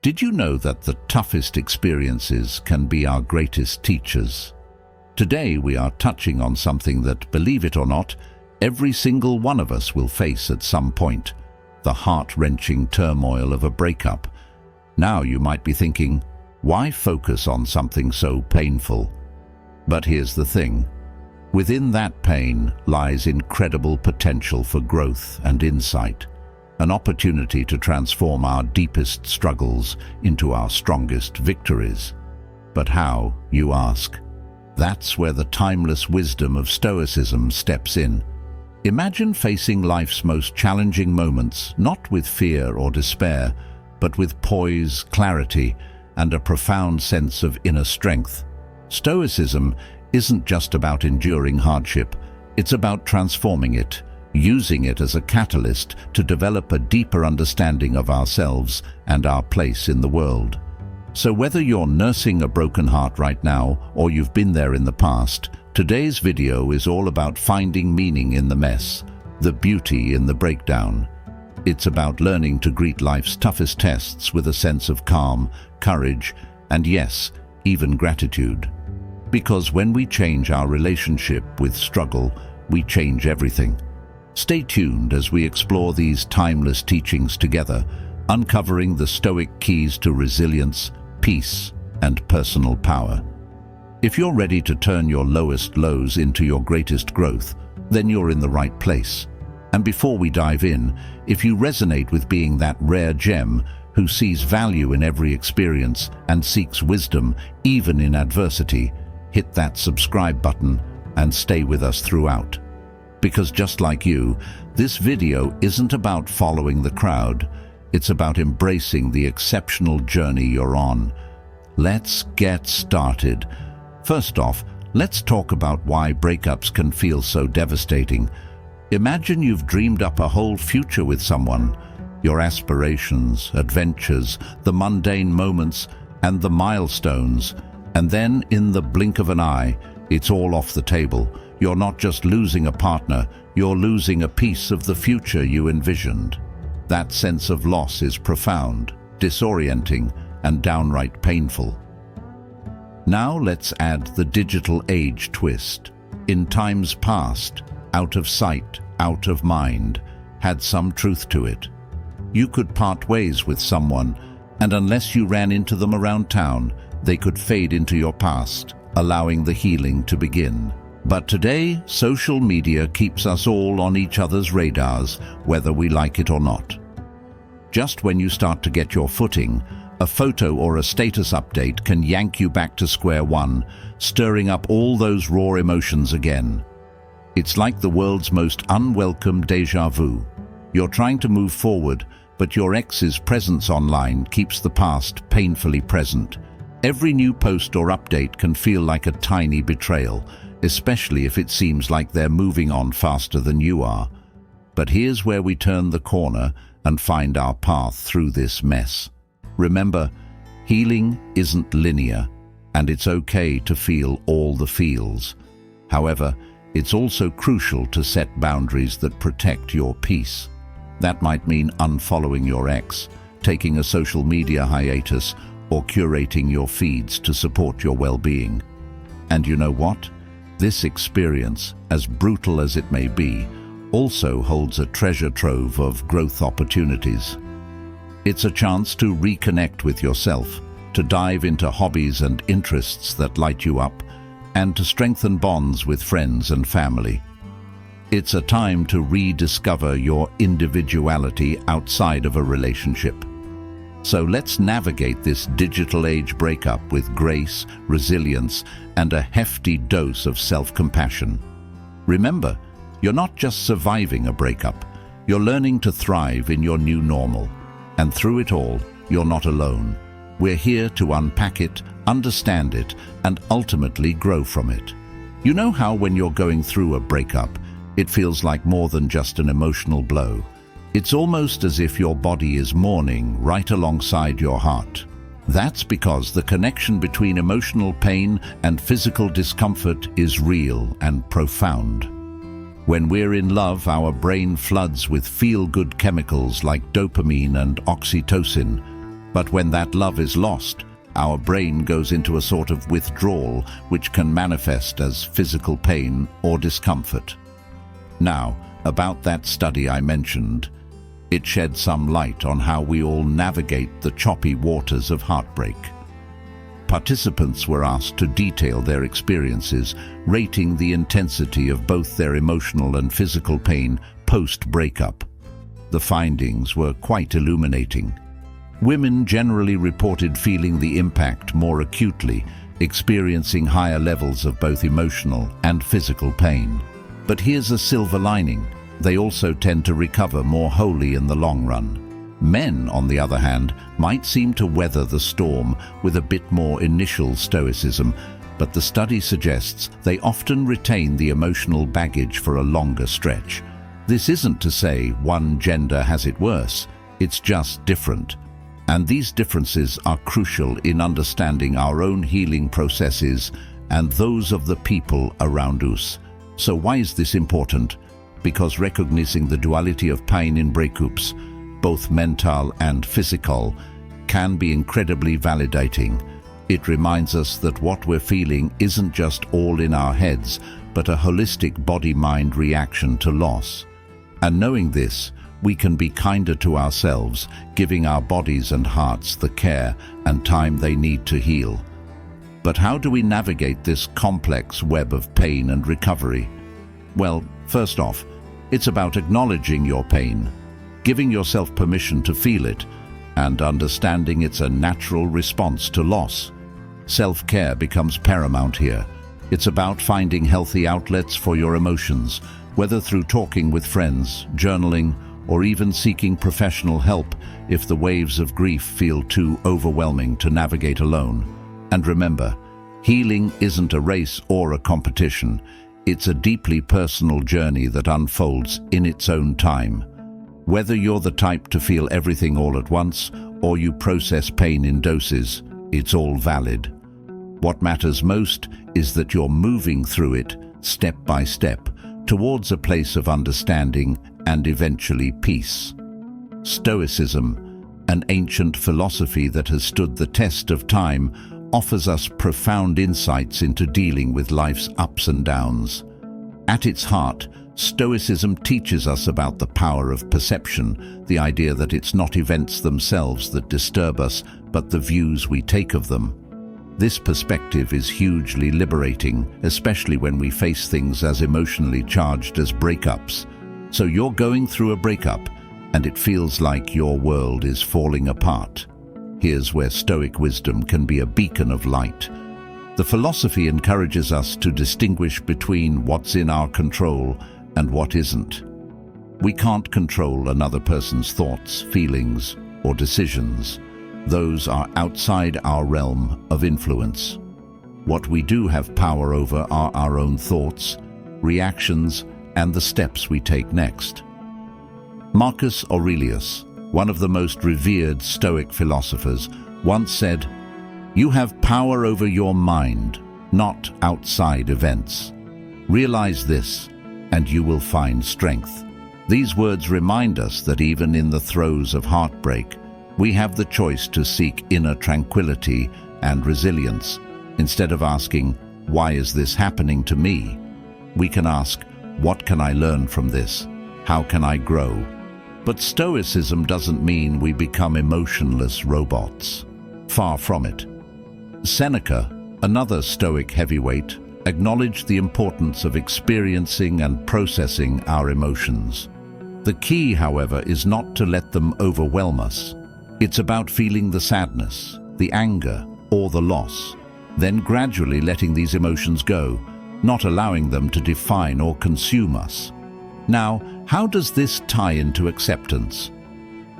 Did you know that the toughest experiences can be our greatest teachers? Today we are touching on something that, believe it or not, every single one of us will face at some point: the heart-wrenching turmoil of a breakup. Now you might be thinking, why focus on something so painful? But here's the thing. Within that pain lies incredible potential for growth and insight, an opportunity to transform our deepest struggles into our strongest victories. But how, you ask? That's where the timeless wisdom of Stoicism steps in. Imagine facing life's most challenging moments, not with fear or despair, but with poise, clarity, and a profound sense of inner strength. Stoicism isn't just about enduring hardship, it's about transforming it, using it as a catalyst to develop a deeper understanding of ourselves and our place in the world. So whether you're nursing a broken heart right now or you've been there in the past, today's video is all about finding meaning in the mess, the beauty in the breakdown. It's about learning to greet life's toughest tests with a sense of calm, courage, and yes, even gratitude. Because when we change our relationship with struggle, we change everything. Stay tuned as we explore these timeless teachings together, uncovering the Stoic keys to resilience, peace, and personal power. If you're ready to turn your lowest lows into your greatest growth, then you're in the right place. And before we dive in, if you resonate with being that rare gem who sees value in every experience and seeks wisdom even in adversity, hit that subscribe button and stay with us throughout. Because just like you, this video isn't about following the crowd, it's about embracing the exceptional journey you're on. Let's get started. First off, let's talk about why breakups can feel so devastating. Imagine you've dreamed up a whole future with someone. Your aspirations, adventures, the mundane moments, and the milestones. And then, in the blink of an eye, it's all off the table. You're not just losing a partner, you're losing a piece of the future you envisioned. That sense of loss is profound, disorienting, and downright painful. Now let's add the digital age twist. In times past, out of sight, out of mind, had some truth to it. You could part ways with someone, and unless you ran into them around town, they could fade into your past, allowing the healing to begin. But today, social media keeps us all on each other's radars, whether we like it or not. Just when you start to get your footing, a photo or a status update can yank you back to square one, stirring up all those raw emotions again. It's like the world's most unwelcome déjà vu. You're trying to move forward, but your ex's presence online keeps the past painfully present. Every new post or update can feel like a tiny betrayal, especially if it seems like they're moving on faster than you are. But here's where we turn the corner and find our path through this mess. Remember, healing isn't linear, and it's okay to feel all the feels. However, it's also crucial to set boundaries that protect your peace. That might mean unfollowing your ex, taking a social media hiatus, or curating your feeds to support your well-being. And you know what? This experience, as brutal as it may be, also holds a treasure trove of growth opportunities. It's a chance to reconnect with yourself, to dive into hobbies and interests that light you up, and to strengthen bonds with friends and family. It's a time to rediscover your individuality outside of a relationship. So let's navigate this digital age breakup with grace, resilience, and a hefty dose of self-compassion. Remember, you're not just surviving a breakup, you're learning to thrive in your new normal. And through it all, you're not alone. We're here to unpack it, understand it, and ultimately grow from it. You know how when you're going through a breakup, it feels like more than just an emotional blow. It's almost as if your body is mourning right alongside your heart. That's because the connection between emotional pain and physical discomfort is real and profound. When we're in love, our brain floods with feel-good chemicals like dopamine and oxytocin. But when that love is lost, our brain goes into a sort of withdrawal which can manifest as physical pain or discomfort. Now, about that study I mentioned, it shed some light on how we all navigate the choppy waters of heartbreak. Participants were asked to detail their experiences, rating the intensity of both their emotional and physical pain post-breakup. The findings were quite illuminating. Women generally reported feeling the impact more acutely, experiencing higher levels of both emotional and physical pain. But here's a silver lining: they also tend to recover more wholly in the long run. Men, on the other hand, might seem to weather the storm with a bit more initial stoicism, but the study suggests they often retain the emotional baggage for a longer stretch. This isn't to say one gender has it worse, it's just different. And these differences are crucial in understanding our own healing processes and those of the people around us. So why is this important? Because recognizing the duality of pain in breakups, both mental and physical, can be incredibly validating. It reminds us that what we're feeling isn't just all in our heads, but a holistic body-mind reaction to loss. And knowing this, we can be kinder to ourselves, giving our bodies and hearts the care and time they need to heal. But how do we navigate this complex web of pain and recovery? Well, first off, it's about acknowledging your pain, giving yourself permission to feel it, and understanding it's a natural response to loss. Self-care becomes paramount here. It's about finding healthy outlets for your emotions, whether through talking with friends, journaling, or even seeking professional help if the waves of grief feel too overwhelming to navigate alone. And remember, healing isn't a race or a competition. It's a deeply personal journey that unfolds in its own time. Whether you're the type to feel everything all at once or you process pain in doses, it's all valid. What matters most is that you're moving through it, step by step, towards a place of understanding and eventually peace. Stoicism, an ancient philosophy that has stood the test of time, offers us profound insights into dealing with life's ups and downs. At its heart, Stoicism teaches us about the power of perception, the idea that it's not events themselves that disturb us, but the views we take of them. This perspective is hugely liberating, especially when we face things as emotionally charged as breakups. So you're going through a breakup, and it feels like your world is falling apart. Here's where Stoic wisdom can be a beacon of light. The philosophy encourages us to distinguish between what's in our control and what isn't. We can't control another person's thoughts, feelings, or decisions. Those are outside our realm of influence. What we do have power over are our own thoughts, reactions, and the steps we take next. Marcus Aurelius, one of the most revered Stoic philosophers, once said, "You have power over your mind, not outside events. Realize this, and you will find strength." These words remind us that even in the throes of heartbreak, we have the choice to seek inner tranquility and resilience. Instead of asking, "Why is this happening to me?" we can ask, "What can I learn from this? How can I grow?" But Stoicism doesn't mean we become emotionless robots. Far from it. Seneca, another Stoic heavyweight, acknowledged the importance of experiencing and processing our emotions. The key, however, is not to let them overwhelm us. It's about feeling the sadness, the anger, or the loss, then gradually letting these emotions go, not allowing them to define or consume us. Now, how does this tie into acceptance?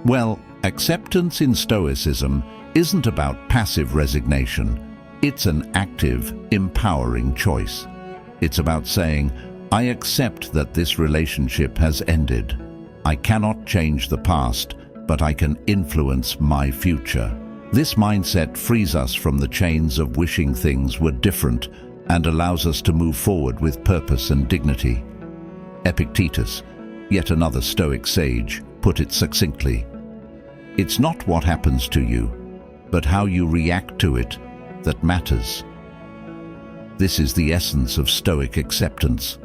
Well, acceptance in Stoicism isn't about passive resignation. It's an active, empowering choice. It's about saying, "I accept that this relationship has ended. I cannot change the past, but I can influence my future." This mindset frees us from the chains of wishing things were different and allows us to move forward with purpose and dignity. Epictetus, yet another Stoic sage, put it succinctly, "It's not what happens to you, but how you react to it that matters. This is the essence of Stoic acceptance,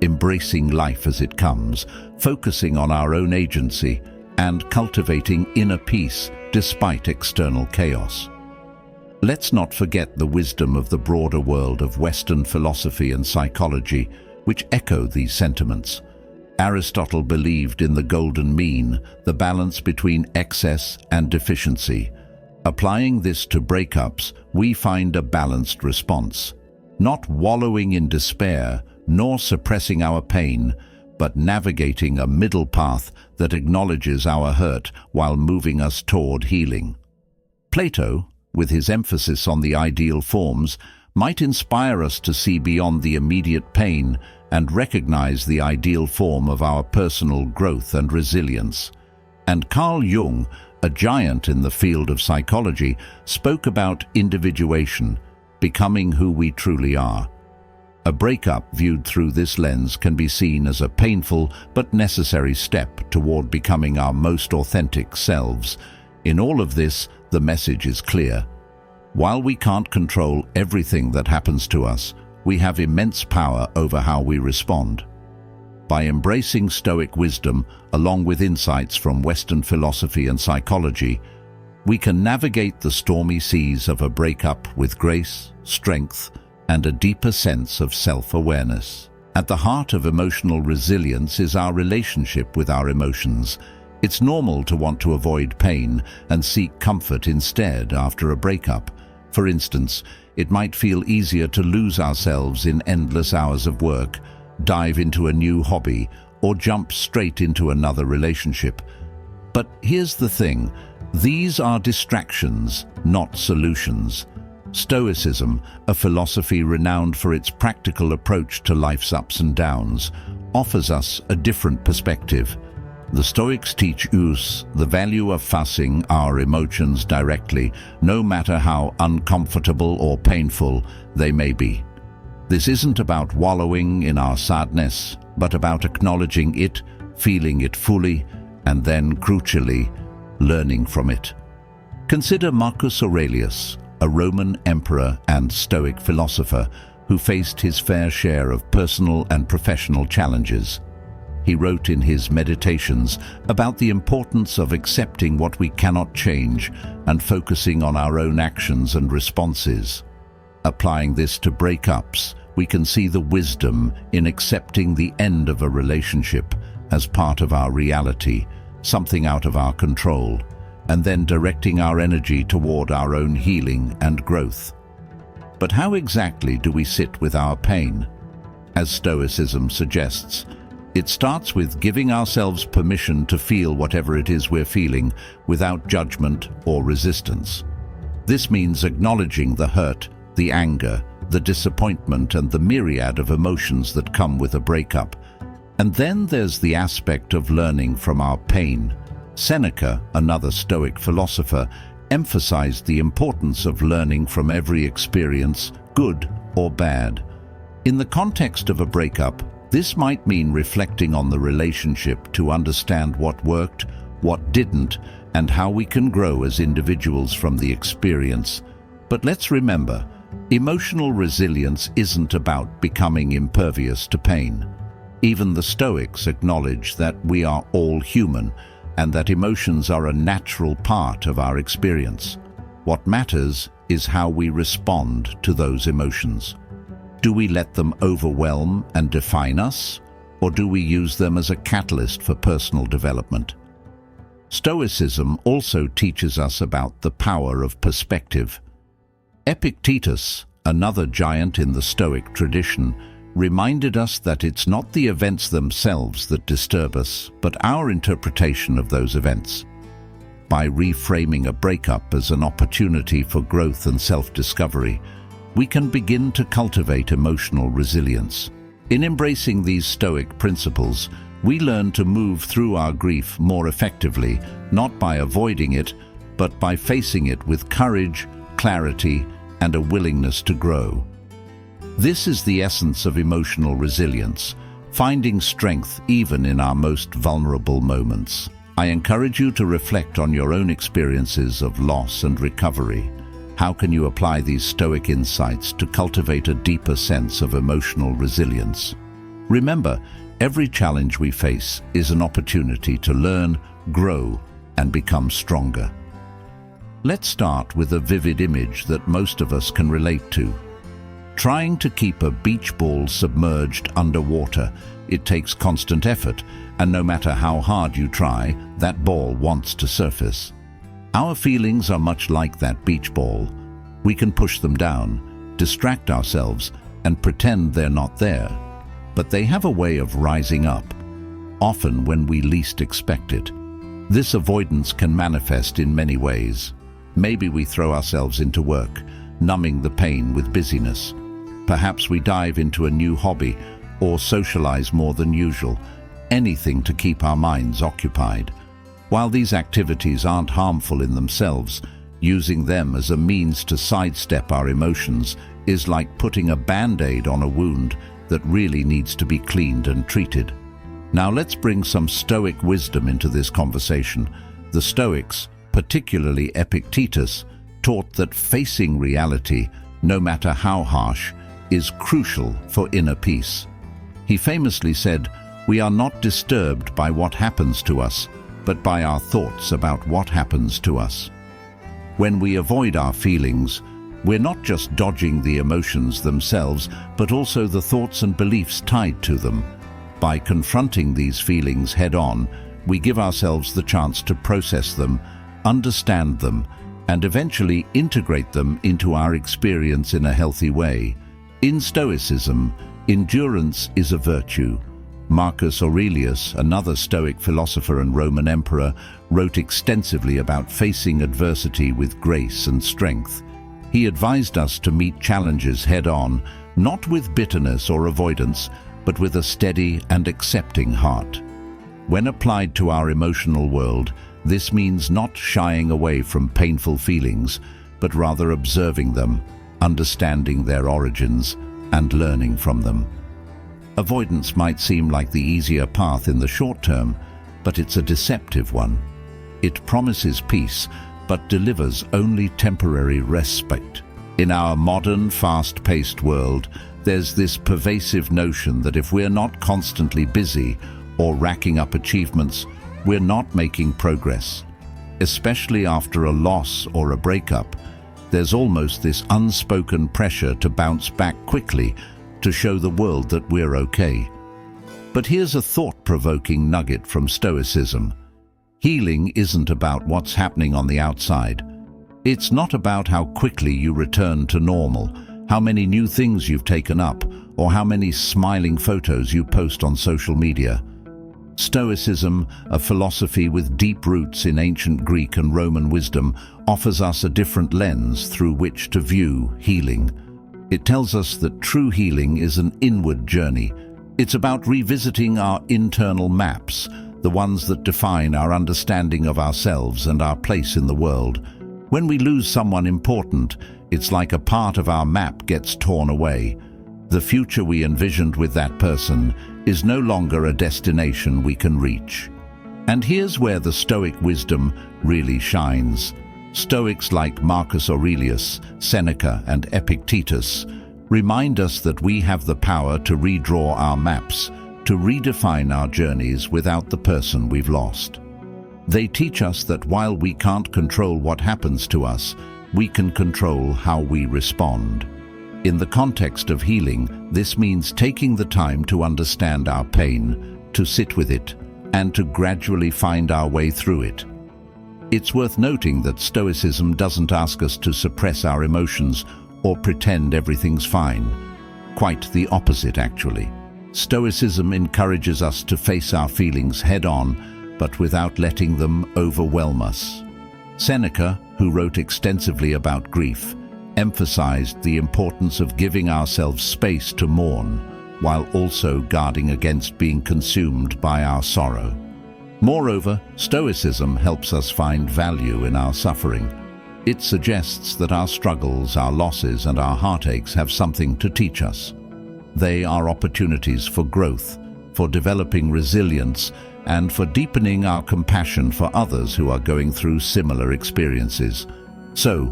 embracing life as it comes, focusing on our own agency, and cultivating inner peace despite external chaos. Let's not forget the wisdom of the broader world of Western philosophy and psychology, which echo these sentiments. Aristotle believed in the golden mean, the balance between excess and deficiency. Applying this to breakups, we find a balanced response, not wallowing in despair, nor suppressing our pain, but navigating a middle path that acknowledges our hurt while moving us toward healing. Plato, with his emphasis on the ideal forms, might inspire us to see beyond the immediate pain and recognize the ideal form of our personal growth and resilience. And Carl Jung, a giant in the field of psychology, spoke about individuation, becoming who we truly are. A breakup viewed through this lens can be seen as a painful but necessary step toward becoming our most authentic selves. In all of this, the message is clear. While we can't control everything that happens to us, we have immense power over how we respond. By embracing Stoic wisdom, along with insights from Western philosophy and psychology, we can navigate the stormy seas of a breakup with grace, strength, and a deeper sense of self-awareness. At the heart of emotional resilience is our relationship with our emotions. It's normal to want to avoid pain and seek comfort instead after a breakup. For instance, it might feel easier to lose ourselves in endless hours of work, dive into a new hobby, or jump straight into another relationship. But here's the thing, these are distractions, not solutions. Stoicism, a philosophy renowned for its practical approach to life's ups and downs, offers us a different perspective. The Stoics teach us the value of facing our emotions directly, no matter how uncomfortable or painful they may be. This isn't about wallowing in our sadness, but about acknowledging it, feeling it fully, and then, crucially, learning from it. Consider Marcus Aurelius, a Roman emperor and Stoic philosopher who faced his fair share of personal and professional challenges. He wrote in his Meditations about the importance of accepting what we cannot change and focusing on our own actions and responses. Applying this to breakups, we can see the wisdom in accepting the end of a relationship as part of our reality, something out of our control, and then directing our energy toward our own healing and growth. But how exactly do we sit with our pain? As Stoicism suggests, it starts with giving ourselves permission to feel whatever it is we're feeling without judgment or resistance. This means acknowledging the hurt, the anger, the disappointment, and the myriad of emotions that come with a breakup. And then there's the aspect of learning from our pain. Seneca, another Stoic philosopher, emphasized the importance of learning from every experience, good or bad. In the context of a breakup, this might mean reflecting on the relationship to understand what worked, what didn't, and how we can grow as individuals from the experience. But let's remember, emotional resilience isn't about becoming impervious to pain. Even the Stoics acknowledge that we are all human and that emotions are a natural part of our experience. What matters is how we respond to those emotions. Do we let them overwhelm and define us, or do we use them as a catalyst for personal development? Stoicism also teaches us about the power of perspective. Epictetus, another giant in the Stoic tradition, reminded us that it's not the events themselves that disturb us, but our interpretation of those events. By reframing a breakup as an opportunity for growth and self-discovery, we can begin to cultivate emotional resilience. In embracing these Stoic principles, we learn to move through our grief more effectively, not by avoiding it, but by facing it with courage, clarity, and a willingness to grow. This is the essence of emotional resilience, finding strength even in our most vulnerable moments. I encourage you to reflect on your own experiences of loss and recovery. How can you apply these Stoic insights to cultivate a deeper sense of emotional resilience? Remember, every challenge we face is an opportunity to learn, grow, and become stronger. Let's start with a vivid image that most of us can relate to. Trying to keep a beach ball submerged underwater, it takes constant effort, and no matter how hard you try, that ball wants to surface. Our feelings are much like that beach ball. We can push them down, distract ourselves, and pretend they're not there. But they have a way of rising up, often when we least expect it. This avoidance can manifest in many ways. Maybe we throw ourselves into work, numbing the pain with busyness. Perhaps we dive into a new hobby or socialize more than usual, anything to keep our minds occupied. While these activities aren't harmful in themselves, using them as a means to sidestep our emotions is like putting a band-aid on a wound that really needs to be cleaned and treated. Now let's bring some Stoic wisdom into this conversation. The Stoics, particularly Epictetus, taught that facing reality, no matter how harsh, is crucial for inner peace. He famously said, "We are not disturbed by what happens to us, but by our thoughts about what happens to us." When we avoid our feelings, we're not just dodging the emotions themselves, but also the thoughts and beliefs tied to them. By confronting these feelings head-on, we give ourselves the chance to process them, understand them, and eventually integrate them into our experience in a healthy way. In Stoicism, endurance is a virtue. Marcus Aurelius, another Stoic philosopher and Roman emperor, wrote extensively about facing adversity with grace and strength. He advised us to meet challenges head-on, not with bitterness or avoidance, but with a steady and accepting heart. When applied to our emotional world, this means not shying away from painful feelings, but rather observing them, understanding their origins, and learning from them. Avoidance might seem like the easier path in the short term, but it's a deceptive one. It promises peace, but delivers only temporary respite. In our modern, fast-paced world, there's this pervasive notion that if we're not constantly busy or racking up achievements, we're not making progress. Especially after a loss or a breakup, there's almost this unspoken pressure to bounce back quickly, to show the world that we're okay. But here's a thought-provoking nugget from Stoicism. Healing isn't about what's happening on the outside. It's not about how quickly you return to normal, how many new things you've taken up, or how many smiling photos you post on social media. Stoicism, a philosophy with deep roots in ancient Greek and Roman wisdom, offers us a different lens through which to view healing. It tells us that true healing is an inward journey. It's about revisiting our internal maps, the ones that define our understanding of ourselves and our place in the world. When we lose someone important, it's like a part of our map gets torn away. The future we envisioned with that person is no longer a destination we can reach. And here's where the Stoic wisdom really shines. Stoics like Marcus Aurelius, Seneca, and Epictetus remind us that we have the power to redraw our maps, to redefine our journeys without the person we've lost. They teach us that while we can't control what happens to us, we can control how we respond. In the context of healing, this means taking the time to understand our pain, to sit with it, and to gradually find our way through it. It's worth noting that Stoicism doesn't ask us to suppress our emotions or pretend everything's fine. Quite the opposite, actually. Stoicism encourages us to face our feelings head-on, but without letting them overwhelm us. Seneca, who wrote extensively about grief, emphasized the importance of giving ourselves space to mourn, while also guarding against being consumed by our sorrow. Moreover, Stoicism helps us find value in our suffering. It suggests that our struggles, our losses, and our heartaches have something to teach us. They are opportunities for growth, for developing resilience, and for deepening our compassion for others who are going through similar experiences. So,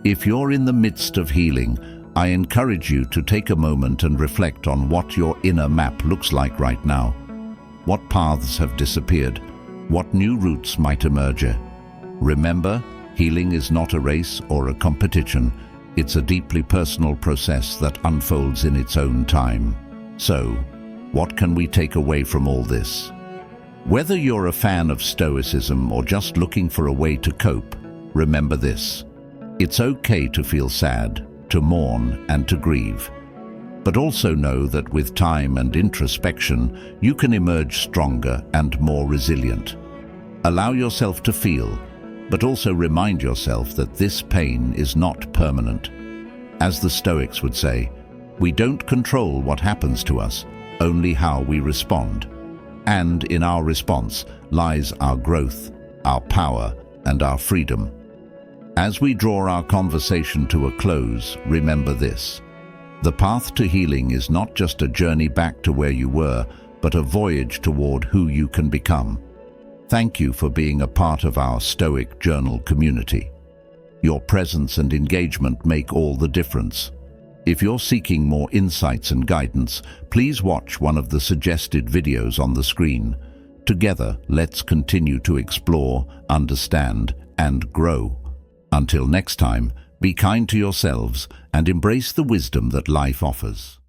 if you're in the midst of healing, I encourage you to take a moment and reflect on what your inner map looks like right now. What paths have disappeared? What new routes might emerge? Remember, healing is not a race or a competition. It's a deeply personal process that unfolds in its own time. So, what can we take away from all this? Whether you're a fan of Stoicism or just looking for a way to cope, remember this. It's okay to feel sad, to mourn, and to grieve. But also know that with time and introspection, you can emerge stronger and more resilient. Allow yourself to feel, but also remind yourself that this pain is not permanent. As the Stoics would say, we don't control what happens to us, only how we respond. And in our response lies our growth, our power, and our freedom. As we draw our conversation to a close, remember this. The path to healing is not just a journey back to where you were, but a voyage toward who you can become. Thank you for being a part of our Stoic Journal community. Your presence and engagement make all the difference. If you're seeking more insights and guidance, please watch one of the suggested videos on the screen. Together, let's continue to explore, understand, and grow. Until next time, be kind to yourselves and embrace the wisdom that life offers.